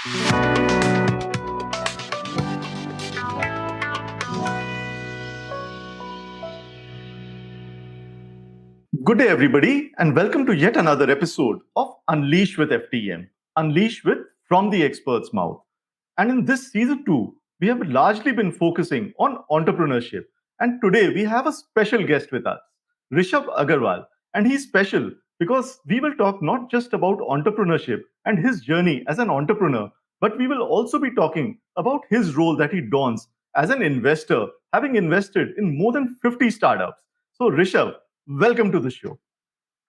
Good day, everybody, and welcome to yet another episode of Unleash with FTEM, Unleash with From the Expert's Mouth. And in this season two, we have largely been focusing on entrepreneurship. And today we have a special guest with us, Rishav Agarwal. And he's special because we will talk not just about entrepreneurship and his journey as an entrepreneur, but we will also be talking about his role that he dons as an investor, having invested in more than 50 startups. So, Rishav, welcome to the show.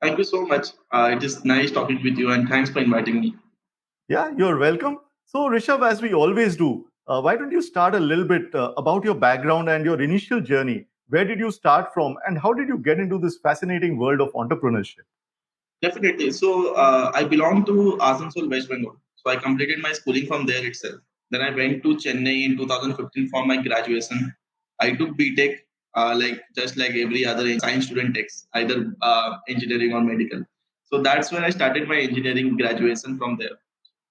Thank you so much. It is nice talking with you, and thanks for inviting me. Yeah, you're welcome. So, Rishabh, as we always do, why don't you start a little bit about your background and your initial journey? Where did you start from, and how did you get into this fascinating world of entrepreneurship? Definitely. So, I belong to Asansol, West Bengal. So, I completed my schooling from there itself. Then I went to Chennai in 2015 for my graduation. I took BTech, like just like every other science student takes, either engineering or medical. So that's where I started my engineering graduation from there.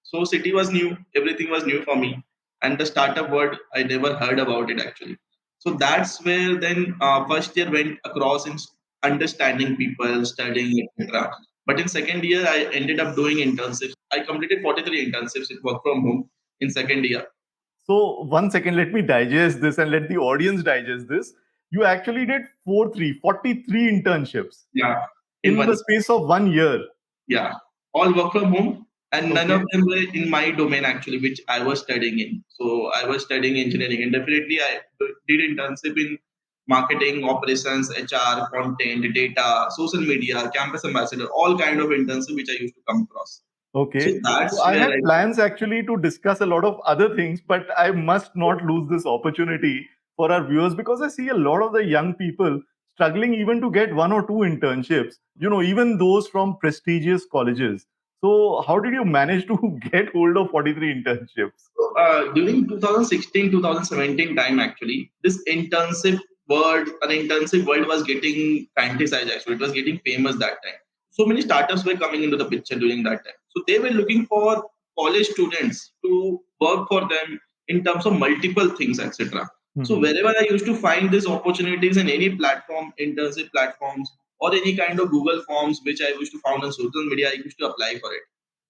So city was new, everything was new for me, and the startup word I never heard about it actually. So that's where then first year went across in understanding people, studying, etc. But in second year, I ended up doing internships. I completed 43 internships at work from home in second year. So, one second, let me digest this and let the audience digest this. You actually did 43 internships Yeah, in in one. the space of 1 year. Yeah, all work from home, and none of Okay. them were in my domain actually, which I was studying in. So I was studying engineering, and definitely I did internship in marketing, operations, HR, content, data, social media, campus ambassador, all kind of internship which I used to come across. So Okay. So that's I where had I. plans actually to discuss a lot of other things, but I must not lose this opportunity for our viewers because I see a lot of the young people struggling even to get one or two internships, even those from prestigious colleges. So how did you manage to get hold of 43 internships? During 2016 2017 time actually this internship world was getting fantasized actually, it was getting famous that time. So many startups were coming into the picture during that time, so they were looking for college students to work for them in terms of multiple things, etc. So Mhm. wherever I used to find these opportunities in any platform, internship platforms, or any kind of Google forms which I used to found on social media, I used to apply for it.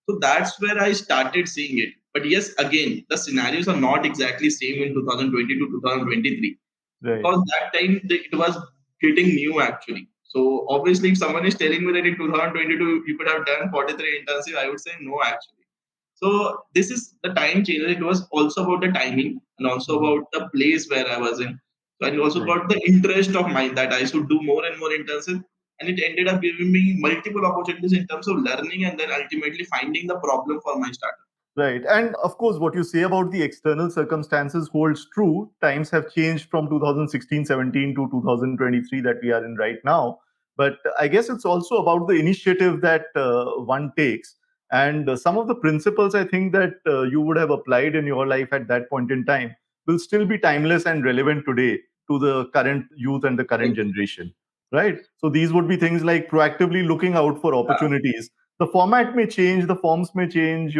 So that's where I started seeing it. But yes, again, the scenarios are not exactly same in 2020 to 2023 Right. because that time it was getting new actually. So obviously, if someone is telling me that in 2022 you could have done 43 intensive, I would say no actually. So this is the time changer. It was also about the timing and also Mhm. about the place where I was in. So and also Right. about the interest of mine that I should do more and more intensive. And it ended up giving me multiple opportunities in terms of learning and then ultimately finding the problem for my startup. Right. And of course, what you say about the external circumstances holds true. Times have changed from 2016-17 to 2023 that we are in right now. But I guess it's also about the initiative that one takes. And some of the principles I think that you would have applied in your life at that point in time will still be timeless and relevant today to the current youth and the current generation. Right. So these would be things like proactively looking out for opportunities. The format may change, the forms may change,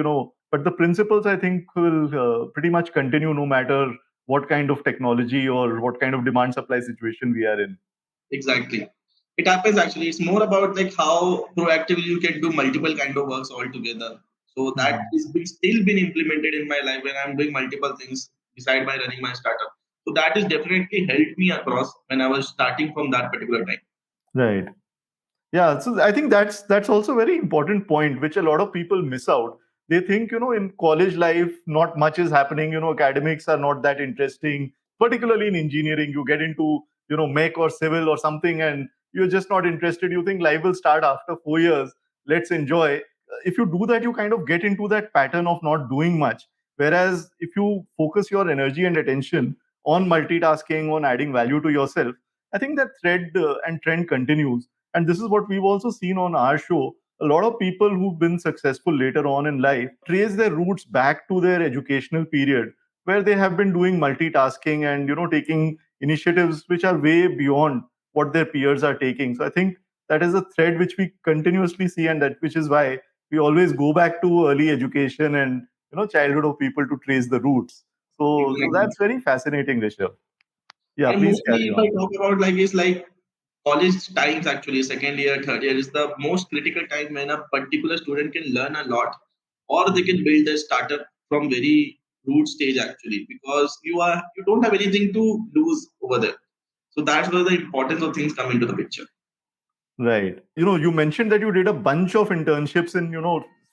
but the principles I think will pretty much continue no matter what kind of technology or what kind of demand supply situation we are in. Exactly. It happens actually. It's more about like how proactively you can do multiple kind of works all together. So that Mhm. is still been implemented in my life when I'm doing multiple things beside my running my startup. So that is definitely helped me across when I was starting from that particular time. Right. Yeah, so I think that's also a very important point, which a lot of people miss out. They think, in college life, not much is happening. Academics are not that interesting. Particularly in engineering, you get into, mech or civil or something, and you're just not interested. You think life will start after 4 years. Let's enjoy. If you do that, you kind of get into that pattern of not doing much. Whereas if you focus your energy and attention on multitasking, on adding value to yourself, I think that thread and trend continues, and this is what we've also seen on our show. A lot of people who've been successful later on in life trace their roots back to their educational period where they have been doing multitasking and taking initiatives which are way beyond what their peers are taking. So I think that is a thread which we continuously see, and that which is why we always go back to early education and childhood of people to trace the roots. So Exactly. that's very fascinating, Rishabh. Yeah, And please mostly, carry if I on. talk about like it's like college times actually, second year, third year is the most critical time when a particular student can learn a lot, or they can build a startup from very root stage actually, because you don't have anything to lose over there. So that's where the importance of things come into the picture. Right. You mentioned that you did a bunch of internships in,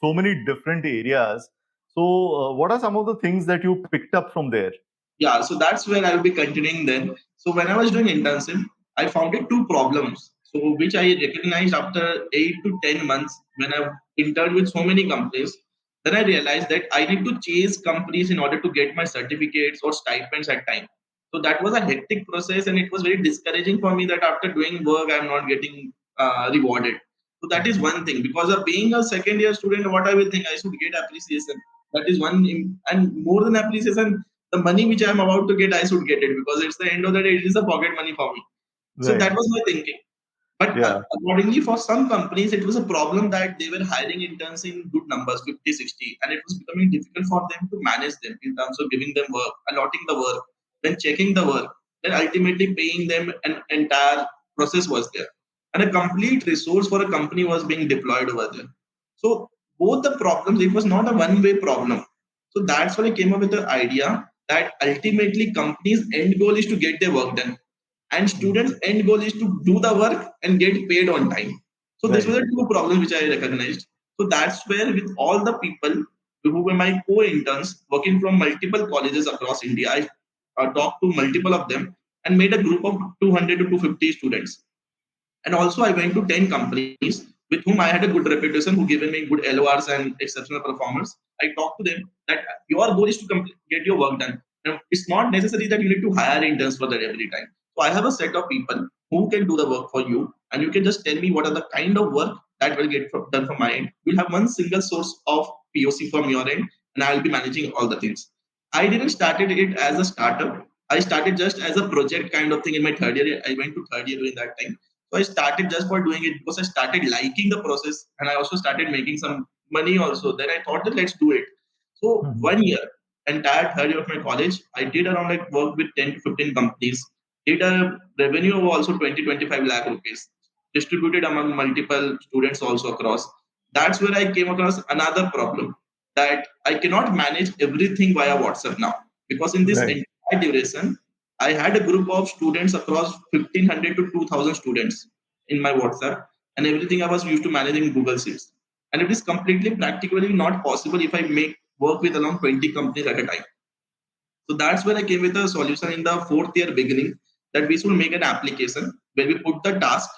so many different areas. So, what are some of the things that you picked up from there? Yeah, so that's where I will be continuing then. So when I was doing internship, I found it two problems. So which I recognized after 8 to 10 months when I interned with so many companies. Then I realized that I need to chase companies in order to get my certificates or stipends at time. So that was a hectic process, and it was very discouraging for me that after doing work, I'm not getting rewarded. So that is one thing, because of being a second year student, what I will think I should get appreciation. That is and more than appreciation, the money which I'm about to get, I should get it, because it's the end of the day, it is a pocket money for me. So that Right. was my thinking. But Yeah. accordingly, for some companies, it was a problem that they were hiring interns in good numbers, 50, 60, and it was becoming difficult for them to manage them in terms of giving them work, allotting the work, then checking the work, then ultimately paying them. An entire process was there. And a complete resource for a company was being deployed over there. So both the problems, it was not a one-way problem. So that's when I came up with the idea that ultimately companies' end goal is to get their work done, and students end goal is to do the work and get paid on time. So these were Right. the two problems which I recognized. So that's where, with all the people who were my co-interns working from multiple colleges across India, I talked to multiple of them and made a group of 200 to 250 students. And also, I went to 10 companies with whom I had a good reputation, who given me good LORs and exceptional performance. I talked to them that your goal is to get your work done. Now, it's not necessary that you need to hire interns for that every time. So I have a set of people who can do the work for you, and you can just tell me what are the kind of work that will get done from my end. We'll have one single source of POC from your end, and I will be managing all the things. I didn't started it as a startup. I started just as a project kind of thing in my third year. I went to third year during that time, so I started just for doing it because I started liking the process, and I also started making some money also. Then I thought that let's do it. So Mhm. 1 year, entire third year of my college, I did around like work with 10 to 15 companies, did a revenue of also 20, 25 lakh rupees, distributed among multiple students also across. That's where I came across another problem, that I cannot manage everything via WhatsApp now, because in this Right. entire duration, I had a group of students across 1500 to 2000 students in my WhatsApp, and everything I was used to managing Google Sheets. And it is completely practically not possible if I make work with around 20 companies at a time. So that's where I came with a solution in the fourth year beginning, that we should make an application where we put the task,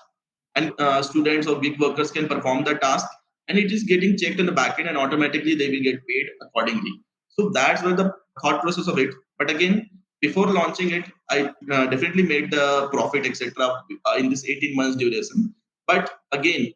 and students or gig workers can perform the task, and it is getting checked in the backend, and automatically they will get paid accordingly. So that's where the thought process of it. But again, before launching it, I definitely made the profit, etc. In this 18 months duration. But again,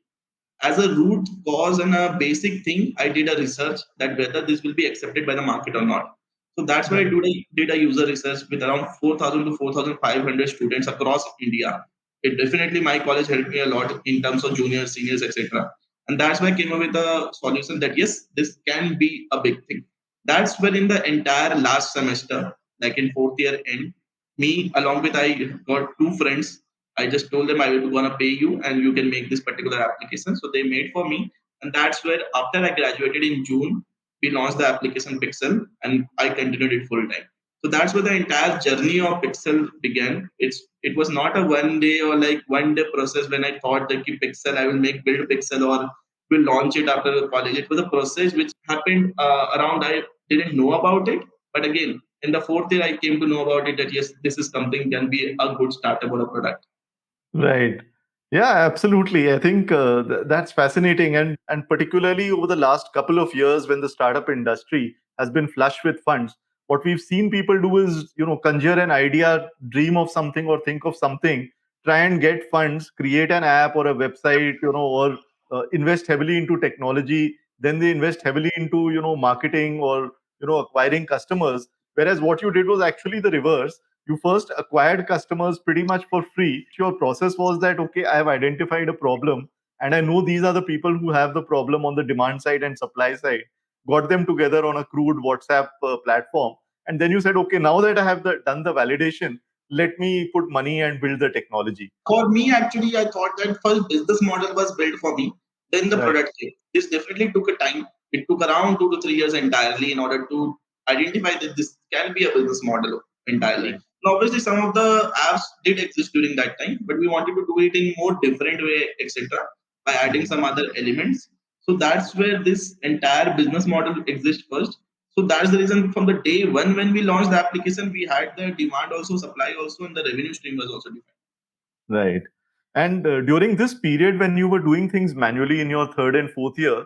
as a root cause and a basic thing, I did a research that whether this will be accepted by the market or not. So that's why I Right. did a user research with around 4,000 to 4,500 students across India. It definitely, my college helped me a lot in terms of juniors, seniors, etc. And that's why I came up with a solution that yes, this can be a big thing. That's where in the entire last semester, like in fourth year end, me along with I got two friends. I just told them I will gonna pay you and you can make this particular application. So they made for me, and that's where after I graduated in June, we launched the application Picxele, and I continued it full time. So that's where the entire journey of Picxele began. It was not a 1 day or like 1 day process when I thought that Picxele I will make build Picxele or will launch it after the college. It was a process which happened around. I didn't know about it, but again in the fourth year I came to know about it, that yes, this is something can be a good startup or a product. Right. Yeah, absolutely. I think that's fascinating, and particularly over the last couple of years, when the startup industry has been flush with funds, what we've seen people do is, conjure an idea, dream of something, or think of something, try and get funds, create an app or a website, or invest heavily into technology. Then they invest heavily into, marketing or acquiring customers. Whereas what you did was actually the reverse. You first acquired customers pretty much for free. Your process was that, okay, I have identified a problem, and I know these are the people who have the problem on the demand side and supply side. got them together on a crude WhatsApp platform, and then you said, okay, now that I have done the validation, let me put money and build the technology. For me, actually, I thought that first business model was built for me, then the Right, product came. This definitely took a time. It took around 2 to 3 years entirely in order to identify that this can be a business model entirely. right, Now, obviously, some of the apps did exist during that time, but we wanted to do it in more different way, etc., by adding mhm, some other elements. So that's where this entire business model exists first. So that's the reason from the day one when we launched the application, we had the demand also, supply also, and the revenue stream was also different. right. And during this period when you were doing things manually in your third and fourth year,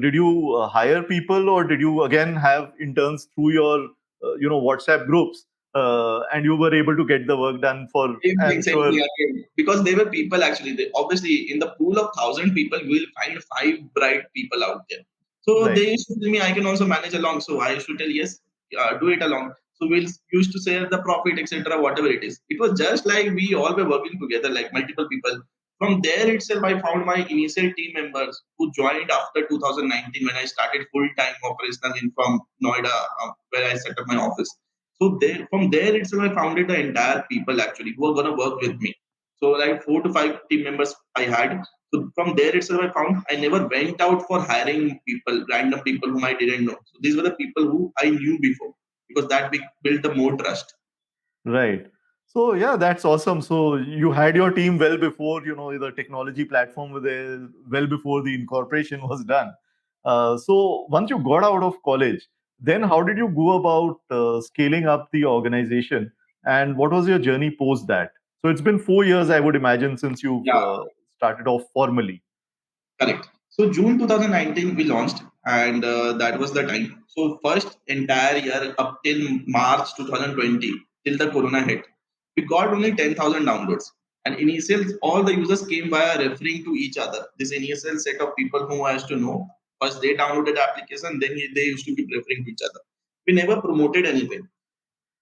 did you hire people, or did you again have interns through your WhatsApp groups, and you were able to get the work done for, I'm Same sure. thing again. Because they were people actually. They, obviously, in the pool of 1,000 people, you will find five bright people out there. So Right, they used to tell me I can also manage along. So I used to tell yes, do it along. So we'll used to share the profit, etc. Whatever it is. It was just like we all were working together, like multiple people. From there itself, I found my initial team members who joined after 2019 when I started full time operational in from Noida, where I set up my office. So there, from there itself, I founded the entire people actually who are gonna work with me. So like 4 to 5 team members I had. So from there itself, I found I never went out for hiring people, random people whom I didn't know. So these were the people who I knew before because that built the more trust. right. So yeah, that's awesome. So you had your team well before the technology platform was there, well before the incorporation was done. So once you got out of college, then how did you go about scaling up the organization, and what was your journey post that? So it's been 4 years, I would imagine, since you've Yeah, started off formally. correct. So June 2019 we launched, and that was the time. So first entire year up till March 2020, till the Corona hit, we got only 10,000 downloads. And initial all the users came via referring to each other. This initial set of people who has to know first they downloaded the application, then they used to keep referring to each other. We never promoted anything,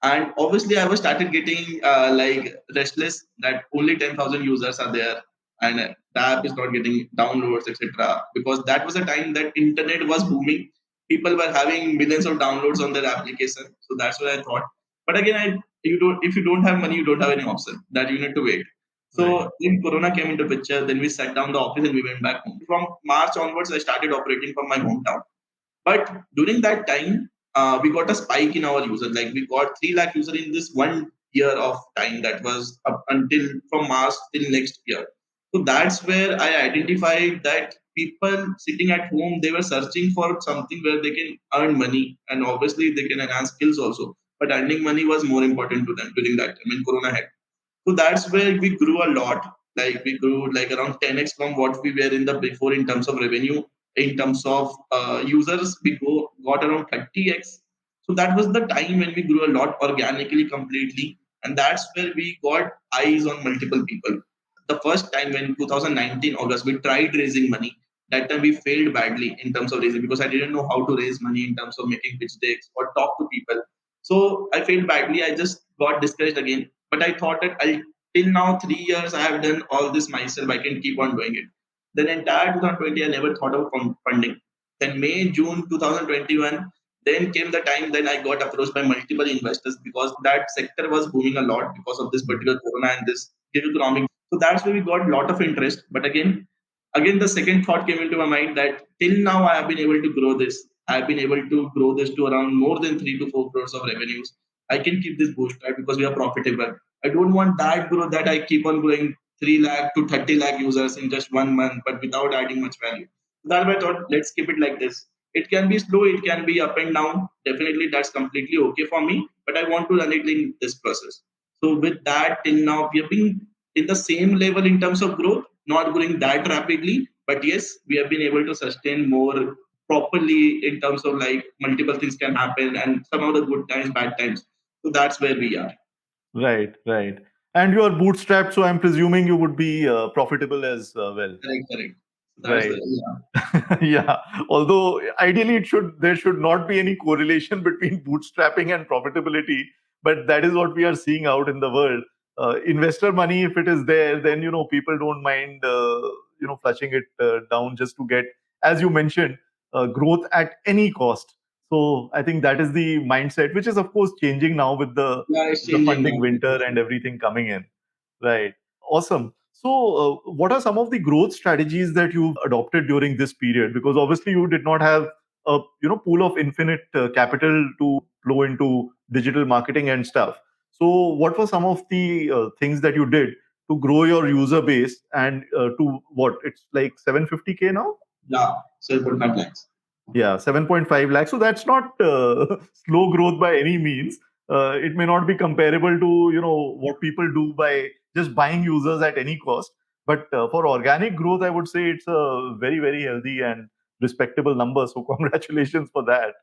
and obviously I was started getting like restless that only 10,000 users are there and the app is not getting downloads, etc., because that was a time that internet was booming. People were having millions of downloads on their application, so that's what I thought. But again, you don't, if you don't have money, you don't have any option, that you need to wait. So Right. then corona came into picture, then we shut down the office and we went back home. From March onwards I started operating from my hometown, but during that time, we got a spike in our users. Like we got 3 lakh user in this 1 year of time. That was up until from March till next year. So that's where I identified that people sitting at home, they were searching for something where they can earn money, and obviously they can enhance skills also. But earning money was more important to them during that time when Corona hit. So that's where we grew a lot. Like we grew like around 10x from what we were in the before in terms of revenue. In terms of users, we got around 30x. So that was the time when we grew a lot organically, completely, and that's where we got eyes on multiple people. The first time when 2019 August we tried raising money, that time we failed badly in terms of raising because I didn't know how to raise money in terms of making pitch decks or talk to people. So I failed badly. I just got discouraged again. But I thought that I till now 3 years I have done all this myself. I can keep on doing it. Then entire 2020 I never thought of funding. Then May June 2021, then came the time then I got approached by multiple investors because that sector was booming a lot because of this Mhm. particular corona and this gig economic. So that's where we got a lot of interest. But again the second thought came into my mind that till now I have been able to grow this. I have been able to grow this to around more than 3 to 4 crores of revenues. I can keep this bootstrap because we are profitable. I don't want that growth that I keep on growing 3 lakh to 30 lakh users in just 1 month, but without adding much value. That's why I thought let's keep it like this. It can be slow, it can be up and down. Definitely, that's completely okay for me. But I want to run it in this process. So with that, till now we have been in the same level in terms of growth, not growing that rapidly. But yes, we have been able to sustain more properly in terms of like multiple things can happen and some of the good times, bad times. So that's where we are. Right, right. And you are bootstrapped, so I'm presuming you would be profitable as well. Correct, correct. So that's the Right. yeah. Yeah. Although ideally there should not be any correlation between bootstrapping and profitability, but that is what we are seeing out in the world. Investor money, if it is there, then people don't mind flushing it down just to get, as you mentioned. growth at any cost. So I think that is the mindset, which is of course changing now with Yeah, it's the changing funding now. winter and everything coming in. Right. Awesome. So, what are some of the growth strategies that you've adopted during this period? Because obviously, you did not have a pool of infinite capital to flow into digital marketing and stuff. So, what were some of the things that you did to grow your user base and to what it's like 750K now? Yeah, 7.5 lakhs. Yeah, 7.5 lakhs. So that's not slow growth by any means. It may not be comparable to what people do by just buying users at any cost. But for organic growth, I would say it's a very very healthy and respectable number. So congratulations for that.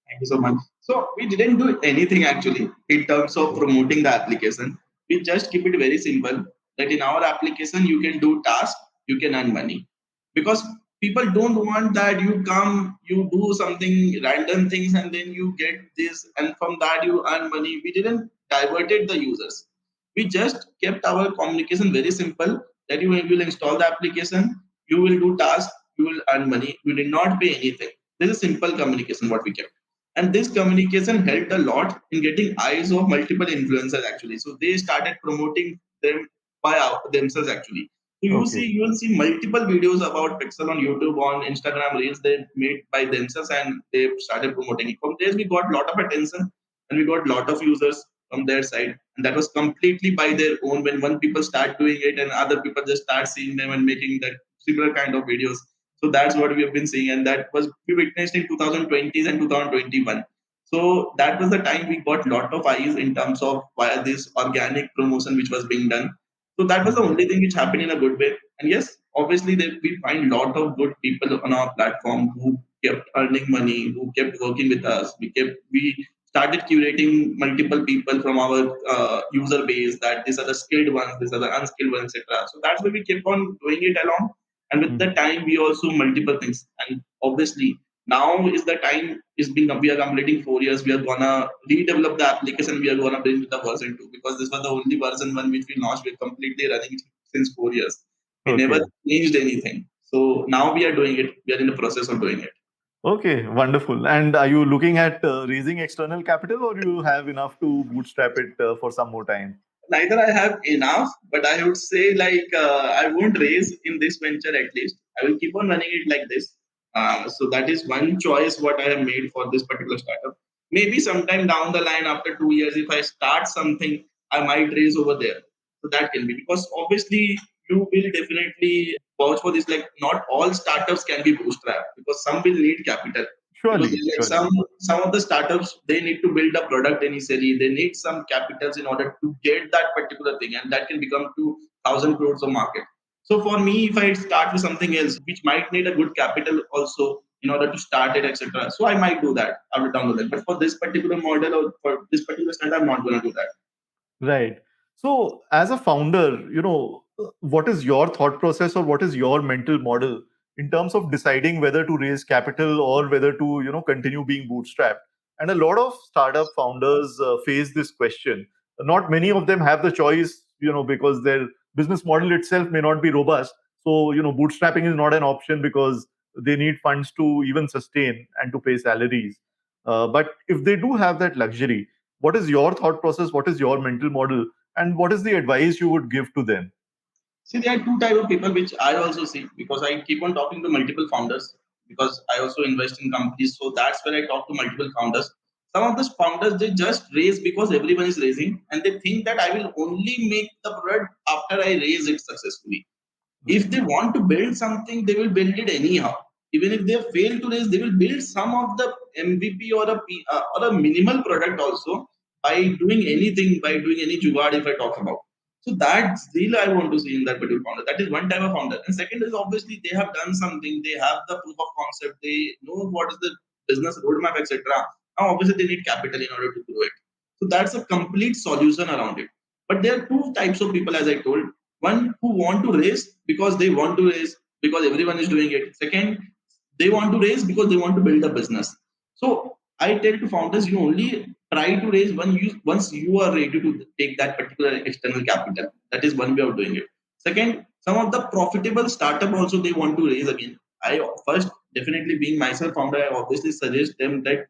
Thank you so much. So we didn't do anything actually in terms of promoting the application. We just keep it very simple that in our application you can do tasks, you can earn money. Because people don't want that you come, you do something random things and then you get this and from that you earn money. We didn't diverted the users. We just kept our communication very simple that you will install the application, you will do tasks, you will earn money, you did not pay anything. This is simple communication what we kept, and this communication helped a lot in getting eyes of multiple influencers actually. So they started promoting them by themselves actually. So Okay. you will see multiple videos about Pixel on YouTube, on Instagram reels they made by themselves, and they started promoting it. From there we got a lot of attention and we got a lot of users from their side, and that was completely by their own. When one people start doing it and other people just start seeing them and making that similar kind of videos, so that's what we have been seeing, and that was we witnessed in 2020s and 2021. So that was the time we got lot of eyes in terms of via this organic promotion which was being done. So that was the Mhm. only thing which happened in a good way. And yes, obviously we find lot of good people on our platform who kept earning money, who kept working with us. We started curating multiple people from our user base, that these are the skilled ones, these are the unskilled ones, etc. So that's why we kept on doing it along, and with the Mhm. time we also multiple things. And obviously now is the time is being we are completing 4 years, we are gonna redevelop the application, we are gonna bring the version 2, because this was the only version 1 which we launched. We're completely running it since 4 years, we never Okay. changed anything. So now we are doing it, we are in the process of doing it. Okay. Wonderful. And are you looking at raising external capital, or you have enough to bootstrap it for some more time? Neither I have enough, but I would say like I won't raise in this venture at least. I will keep on running it like this. So that is one choice what I have made for this particular startup. Maybe sometime down the line after 2 years, if I start something, I might raise over there. So that can be, because obviously you will definitely vouch for this. Like not all startups can be bootstrapped because some will need capital, because Surely, there's like surely. some of the startups they need to build a product initially, they need some capitals in order to get that particular thing, and that can become to 1,000 crores of market. So for me, if I start with something else which might need a good capital also in order to start it, etc., so I might do that after down the line. But for this particular model or for this particular startup, I'm not going to do that. Right. So, as a founder, what is your thought process or what is your mental model in terms of deciding whether to raise capital or whether to, continue being bootstrapped? And a lot of startup founders face this question. Not many of them have the choice, because their business model itself may not be robust. So, bootstrapping is not an option because they need funds to even sustain and to pay salaries. But if they do have that luxury, what is your thought process, what is your mental model, and what is the advice you would give to them? See, there are two type of people which I also see, because I keep on talking to multiple founders, because I also invest in companies. So that's where I talk to multiple founders. Some of these founders they just raise because everyone is raising, and they think that I will only make the product after I raise it successfully. If they want to build something, they will build it anyhow. Even if they fail to raise, they will build some of the MVP or or a minimal product also by doing anything, by doing any jugaad. If I talk about, so that's really I want to see in that particular founder. That is one type of founder. And second is obviously they have done something, they have the proof of concept, they know what is the business roadmap, etc. Now obviously they need capital in order to grow it. So that's a complete solution around it. But there are two types of people, as I told. One who want to raise because they want to raise because everyone is doing it. Second, they want to raise because they want to build a business. So I tell to founders, you only try to raise once you are ready to take that particular external capital. That is one way of doing it. Second, some of the profitable startup also they want to raise again. I first Definitely, being myself founder, I obviously suggest them that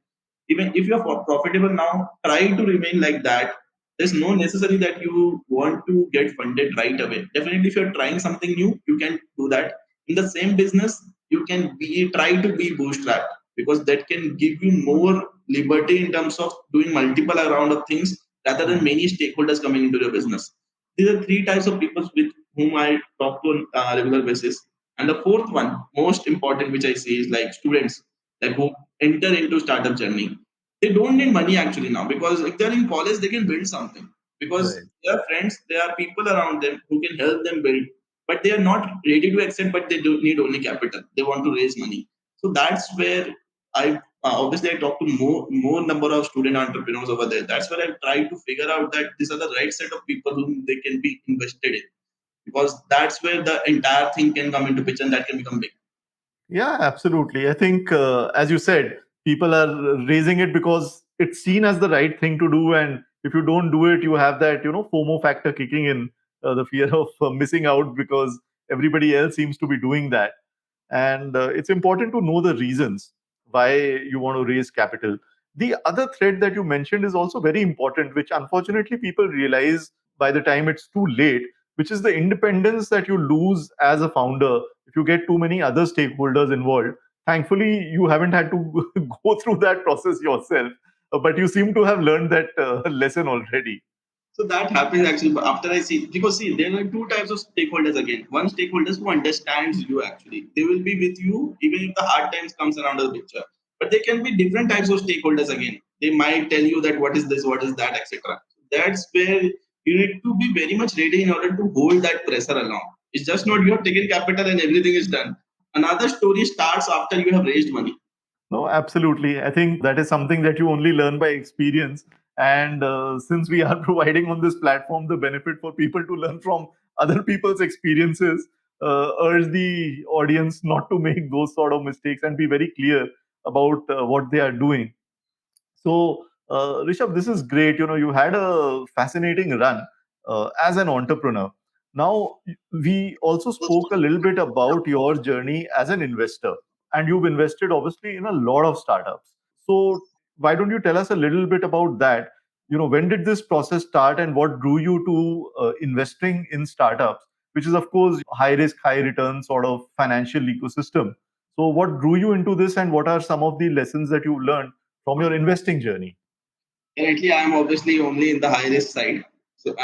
even if you're profitable now, try to remain like that. There's no necessary that you want to get funded right away. Definitely, if you're trying something new, you can do that. In the same business, you can be try to be bootstrapped, because that can give you more liberty in terms of doing multiple round of things rather than Hmm. many stakeholders coming into your business. These are three types of people with whom I talk to on a regular basis. And the fourth one, most important, which I see, is like students, like who enter into startup journey. They don't need money actually now, because if they're in college, they can build something, because Right. there are friends, there are people around them who can help them build, but they are not ready to accept. But they do need only capital. They want to raise money. So that's where I obviously I talk to more number of student entrepreneurs over there. That's where I try to figure out that these are the right set of people whom they can be invested in, because that's where the entire thing can come into picture and that can become big. Yeah, absolutely. I think, as you said, people are raising it because it's seen as the right thing to do, and if you don't do it, you have that FOMO factor kicking in, the fear of missing out because everybody else seems to be doing that. And it's important to know the reasons why you want to raise capital. The other thread that you mentioned is also very important, which unfortunately people realize by the time it's too late, which is the independence that you lose as a founder if you get too many other stakeholders involved. Thankfully, you haven't had to go through that process yourself, but you seem to have learned that lesson already. So that happens actually after I see, because see, there are two types of stakeholders again. One, stakeholders who understands you actually. They will be with you even if the hard times comes around the picture. But there can be different types of stakeholders again. They might tell you that what is this, what is that, etc. That's where you need to be very much ready in order to hold that pressure along. It's just not you have taken capital and everything is done. Another story starts after you have raised money. No, absolutely. I think that is something that you only learn by experience. And since we are providing on this platform the benefit for people to learn from other people's experiences, urge the audience not to make those sort of mistakes and be very clear about what they are doing. So, Rishabh, this is great. You had a fascinating run as an entrepreneur. Now, we also spoke a little bit about your journey as an investor, and you've invested obviously in a lot of startups. So, why don't you tell us a little bit about that? When did this process start, and what drew you to investing in startups, which is, of course, high risk, high return sort of financial ecosystem? So, what drew you into this, and what are some of the lessons that you learned from your investing journey? Currently, I am obviously only in the high risk side. So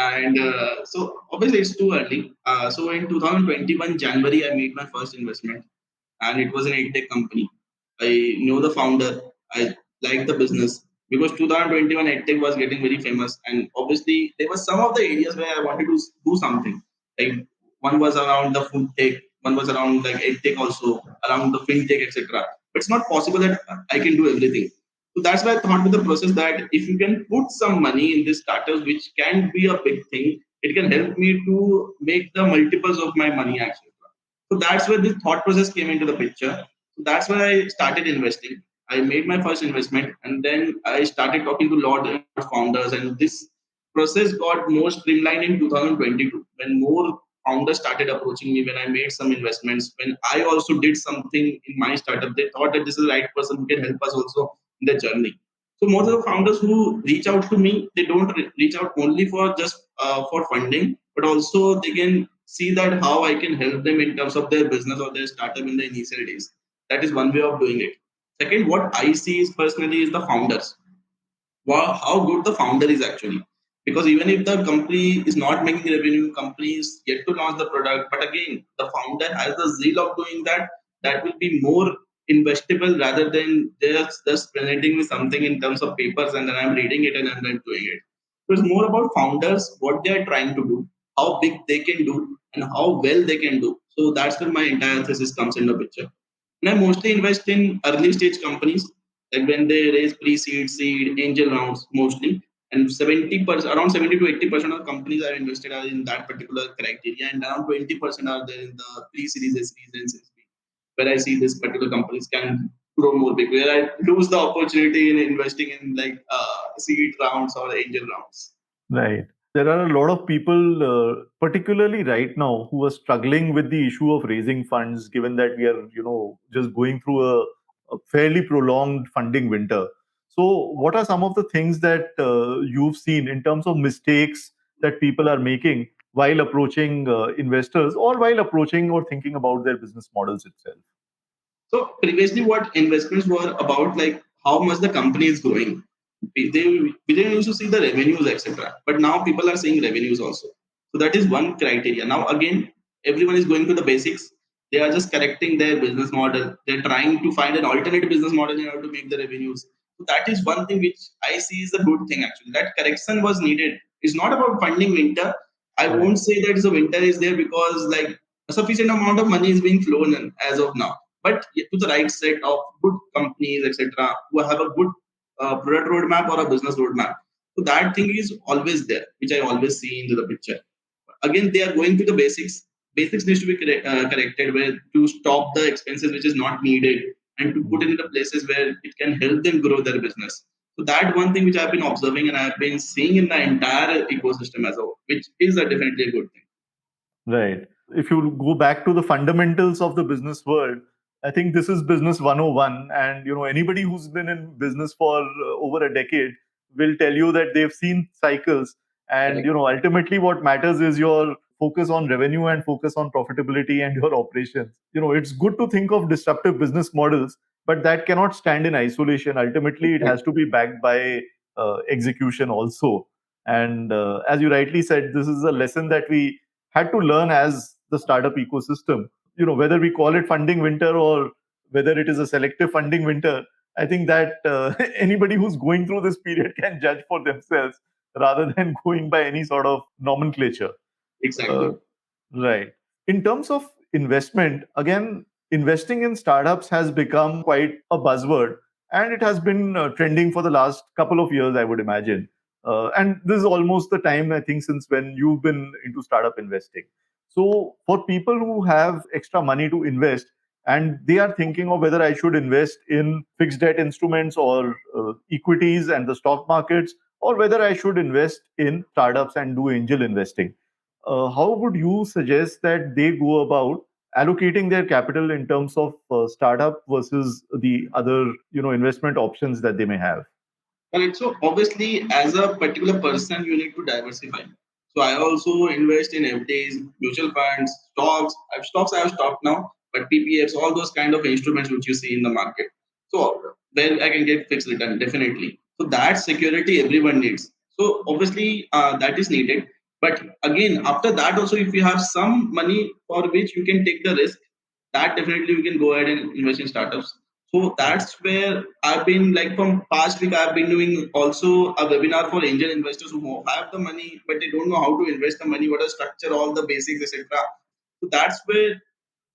obviously it's too early. So in 2021 January, I made my first investment, and it was an edtech company. I know the founder. I liked the business because 2021 edtech was getting very famous, and obviously there were some of the areas where I wanted to do something. Like one was around the food tech, one was around like edtech also, around the fintech, etc. But it's not possible that I can do everything. So that's why I thought with the process that if you can put some money in this startups, which can be a big thing, it can help me to make the multiples of my money actually. So that's where this thought process came into the picture. So that's where I started investing. I made my first investment, and then I started talking to a lot of founders. And this process got more streamlined in 2022 when more founders started approaching me when I made some investments. When I also did something in my startup, they thought that this is the right person who can help us also in the journey. So most of the founders who reach out to me, they don't reach out only for just for funding, but also they can see that how I can help them in terms of their business or their startup in the initial days. That is one way of doing it. Second, what I see is personally is the founders. Wow, how good the founder is actually. Because even if the company is not making revenue, company is yet to launch the product, but again, the founder has the zeal of doing that. That will be more investable rather than just presenting me something in terms of papers and then I'm reading it and I'm not doing it. So it's more about founders, what they are trying to do, how big they can do, and how well they can do. So that's where my entire thesis comes into picture. And I mostly invest in early stage companies, like when they raise pre-seed, seed, angel rounds mostly. And 70%, around 70 to 80% of companies are invested are in that particular criteria, and around 20% are there in the pre-series, series, and series B, where I see this particular companies can grow more big, where I lose the opportunity in investing in like seed rounds or angel rounds. Right. There are a lot of people, particularly right now, who are struggling with the issue of raising funds, given that we are, just going through a fairly prolonged funding winter. So, what are some of the things that you've seen in terms of mistakes that people are making while approaching investors or while approaching or thinking about their business models itself? So previously, what investments were about, like how much the company is growing. We didn't used to see the revenues, etc. But now people are seeing revenues also. So that is one criteria. Now again, everyone is going to the basics. They are just correcting their business model. They're trying to find an alternate business model in order to make the revenues. So that is one thing which I see is a good thing actually. That correction was needed. It's not about funding winter. I Right. won't say that the winter is there because like a sufficient amount of money is being flown in as of now, but to the right set of good companies, etc., who have a good product roadmap or a business roadmap. So that thing is always there, which I always see into the picture. Again, they are going to the basics. Basics needs to be corrected, where to stop the expenses which is not needed and to put it in the places where it can help them grow their business. So that one thing which I've been observing and I've been seeing in the entire ecosystem as a whole, which is definitely a good thing. Right. If you go back to the fundamentals of the business world, I think this is business 101. And anybody who's been in business for over a decade will tell you that they've seen cycles. And Correct. ultimately, what matters is your focus on revenue and focus on profitability and your operations. It's good to think of disruptive business models, but that cannot stand in isolation. Ultimately, it has to be backed by execution also. And as you rightly said, this is a lesson that we had to learn as the startup ecosystem. Whether we call it funding winter or whether it is a selective funding winter, I think that anybody who's going through this period can judge for themselves rather than going by any sort of nomenclature. Exactly. uh, Right. In terms of investment, again, investing in startups has become quite a buzzword, and it has been trending for the last couple of years, I would imagine. And this is almost the time, I think, since when you've been into startup investing. So, for people who have extra money to invest and they are thinking of whether I should invest in fixed debt instruments or equities and the stock markets, or whether I should invest in startups and do angel investing, how would you suggest that they go about allocating their capital in terms of startup versus the other investment options that they may have? Correct. So obviously, as a particular person, you need to diversify. So I also invest in FDs, mutual funds, stocks. I have stopped now, but PPFs, all those kind of instruments which you see in the market. So where I can get fixed return, definitely. So that security everyone needs. So obviously that is needed. But again, after that also, if you have some money for which you can take the risk, that definitely we can go ahead and invest in startups. So that's where I've been like from past week I've been doing also a webinar for angel investors who have the money but they don't know how to invest the money, what to structure, all the basics, etc. So that's where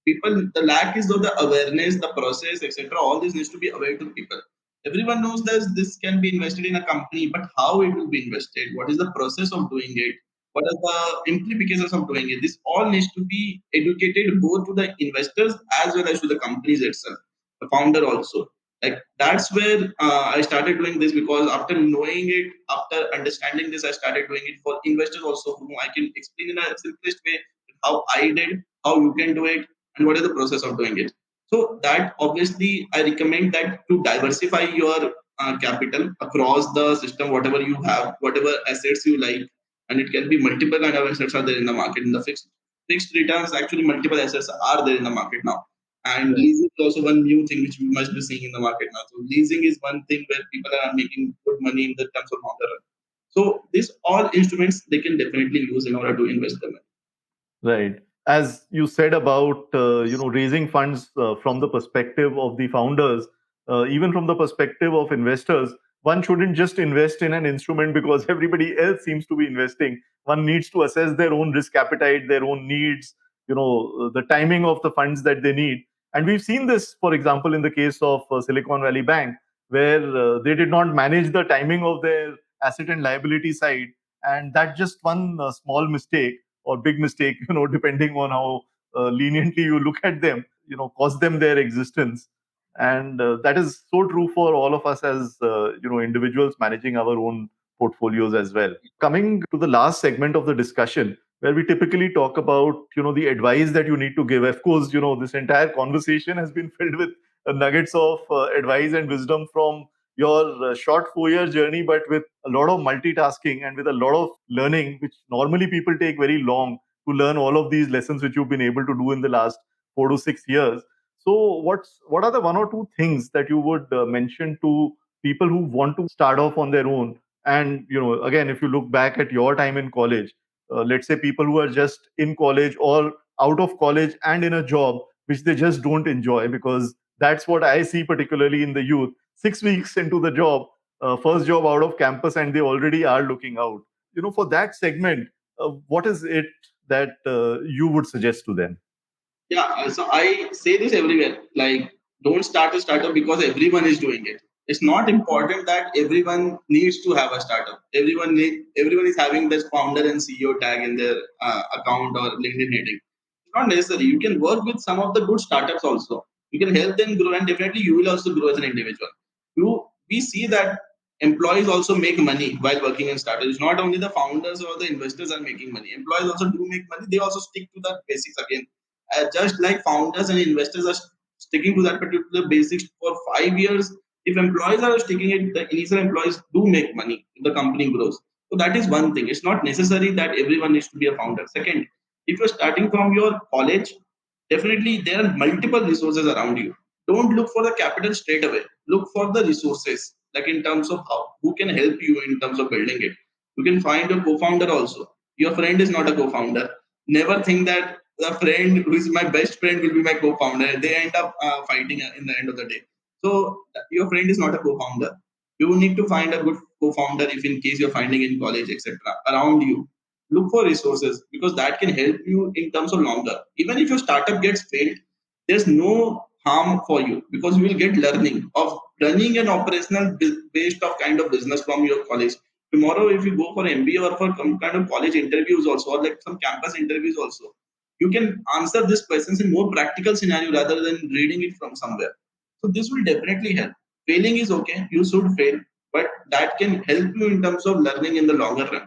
people the lack is of the awareness, the process, etc. All this needs to be aware to people. Everyone knows that this can be invested in a company, but how it will be invested, what is the process of doing it, what are the implications of doing it, this all needs to be educated both to the investors as well as to the companies itself, the founder also. Like that's where I started doing this, because after knowing it, after understanding this, I started doing it for investors also, whom I can explain in a simplest way how I did, how you can do it, and what is the process of doing it. So that obviously I recommend that to diversify your capital across the system, whatever you have, whatever assets you like, and it can be multiple kind of assets are there in the market. In the fixed returns, actually multiple assets are there in the market now. And Right. leasing is also one new thing which we must be seeing in the market now. So leasing is one thing where people are making good money in the terms of longer run. So these all instruments they can definitely use in order to invest them. Right. As you said about raising funds from the perspective of the founders, even from the perspective of investors, one shouldn't just invest in an instrument because everybody else seems to be investing. One needs to assess their own risk appetite, their own needs, the timing of the funds that they need. And we've seen this, for example, in the case of Silicon Valley Bank, where they did not manage the timing of their asset and liability side, and that just one small mistake or big mistake, depending on how leniently you look at them, cost them their existence. And that is so true for all of us as individuals managing our own portfolios as well. Coming to the last segment of the discussion, where we typically talk about the advice that you need to give. Of course, this entire conversation has been filled with nuggets of advice and wisdom from your short 4 year journey, but with a lot of multitasking and with a lot of learning, which normally people take very long to learn all of these lessons which you've been able to do in the last 4 to 6 years. So, what are the one or two things that you would mention to people who want to start off on their own? And again, if you look back at your time in college, let's say people who are just in college or out of college and in a job which they just don't enjoy, because that's what I see particularly in the youth. 6 weeks into the job, first job out of campus, and they already are looking out. For that segment, what is it that you would suggest to them? Yeah, so I say this everywhere. Like, don't start a startup because everyone is doing it. It's not important that everyone needs to have a startup. Everyone is having this founder and CEO tag in their account or LinkedIn heading. It's not necessary. You can work with some of the good startups also. You can help them grow, and definitely you will also grow as an individual. We see that employees also make money while working in startups. It's not only the founders or the investors are making money. Employees also do make money. They also stick to the basics again, just like founders and investors are sticking to that particular basics for 5 years. If employees are sticking it, the initial employees do make money if the company grows. So that is one thing. It's not necessary that everyone needs to be a founder. Second, if you're starting from your college, definitely there are multiple resources around you. Don't look for the capital straight away. Look for the resources, like in terms of who can help you in terms of building it. You can find a co-founder also. Your friend is not a co-founder. Never think that the friend who is my best friend will be my co-founder. They end up fighting in the end of the day. So your friend is not a co-founder. You need to find a good co-founder if in case you're finding in college, etc. Around you. Look for resources because that can help you in terms of longer. Even if your startup gets failed, there's no harm for you because you will get learning of running an operational based of kind of business from your college. Tomorrow, if you go for MBA or for some kind of college interviews also, or like some campus interviews also, you can answer these questions in more practical scenario rather than reading it from somewhere. So this will definitely help. Failing is okay, you should fail, but that can help you in terms of learning in the longer run.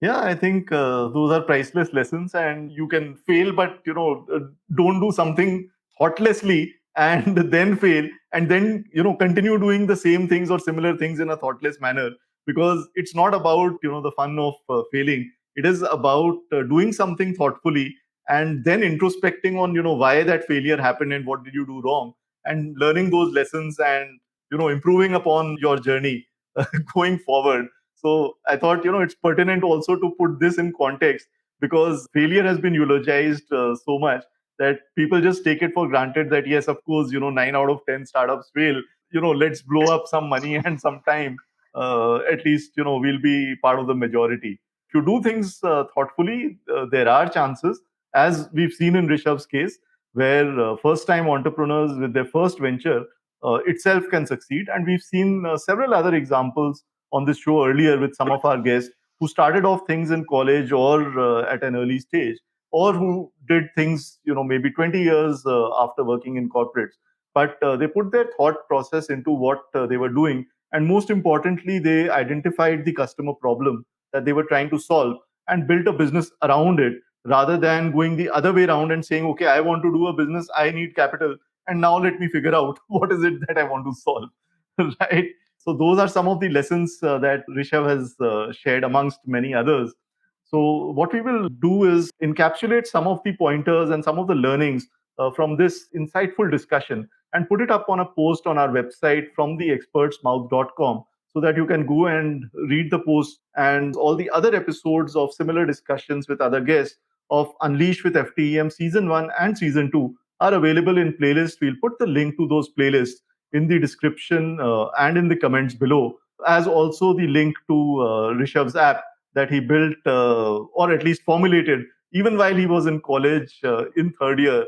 Yeah, I think those are priceless lessons, and you can fail, but don't do something thoughtlessly and then fail, and then continue doing the same things or similar things in a thoughtless manner. Because it's not about the fun of failing. It is about doing something thoughtfully and then introspecting on why that failure happened and what did you do wrong, and learning those lessons and improving upon your journey going forward. So I thought, it's pertinent also to put this in context, because failure has been eulogized so much that people just take it for granted that, yes, of course, 9 out of 10 startups fail. Let's blow up some money and some time. At least, we'll be part of the majority. If you do things thoughtfully, there are chances, as we've seen in Rishabh's case, where first time entrepreneurs with their first venture itself can succeed. And we've seen several other examples on this show earlier with some of our guests who started off things in college or at an early stage, or who did things maybe 20 years after working in corporates, but they put their thought process into what they were doing, and most importantly they identified the customer problem that they were trying to solve and built a business around it, rather than going the other way around and saying, okay, I want to do a business, I need capital, and now let me figure out what is it that I want to solve. Right. So those are some of the lessons that Rishabh has shared amongst many others. So what we will do is encapsulate some of the pointers and some of the learnings from this insightful discussion and put it up on a post on our website from theexpertsmouth.com, so that you can go and read the post, and all the other episodes of similar discussions with other guests of Unleash with FTEM season 1 and season 2 are available in playlist. We'll put the link to those playlists in the description and in the comments below, as also the link to Rishabh's app that he built or at least formulated even while he was in college in third year,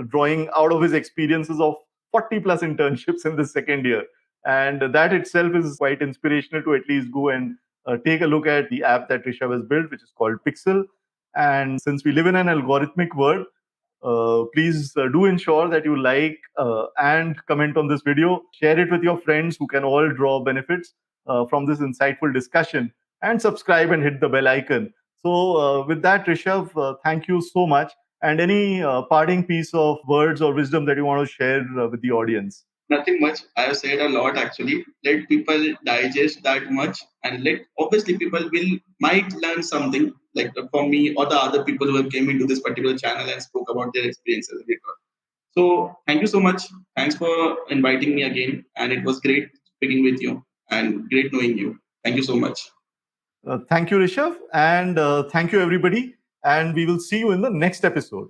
drawing out of his experiences of 40 plus internships in the second year. And that itself is quite inspirational to at least go and take a look at the app that Rishabh has built, which is called Picxele. And since we live in an algorithmic world, please do ensure that you like and comment on this video. Share it with your friends who can all draw benefits from this insightful discussion. and subscribe and hit the bell icon. So, with that, Rishav, thank you so much. And any parting piece of words or wisdom that you want to share with the audience? Nothing much. I have said a lot actually. Let people digest that much, and let obviously people will might learn something like for me or the other people who have came into this particular channel and spoke about their experiences later. So thank you so much. Thanks for inviting me again, and it was great speaking with you and great knowing you. Thank you so much. Thank you, Rishav, and thank you, everybody. And we will see you in the next episode.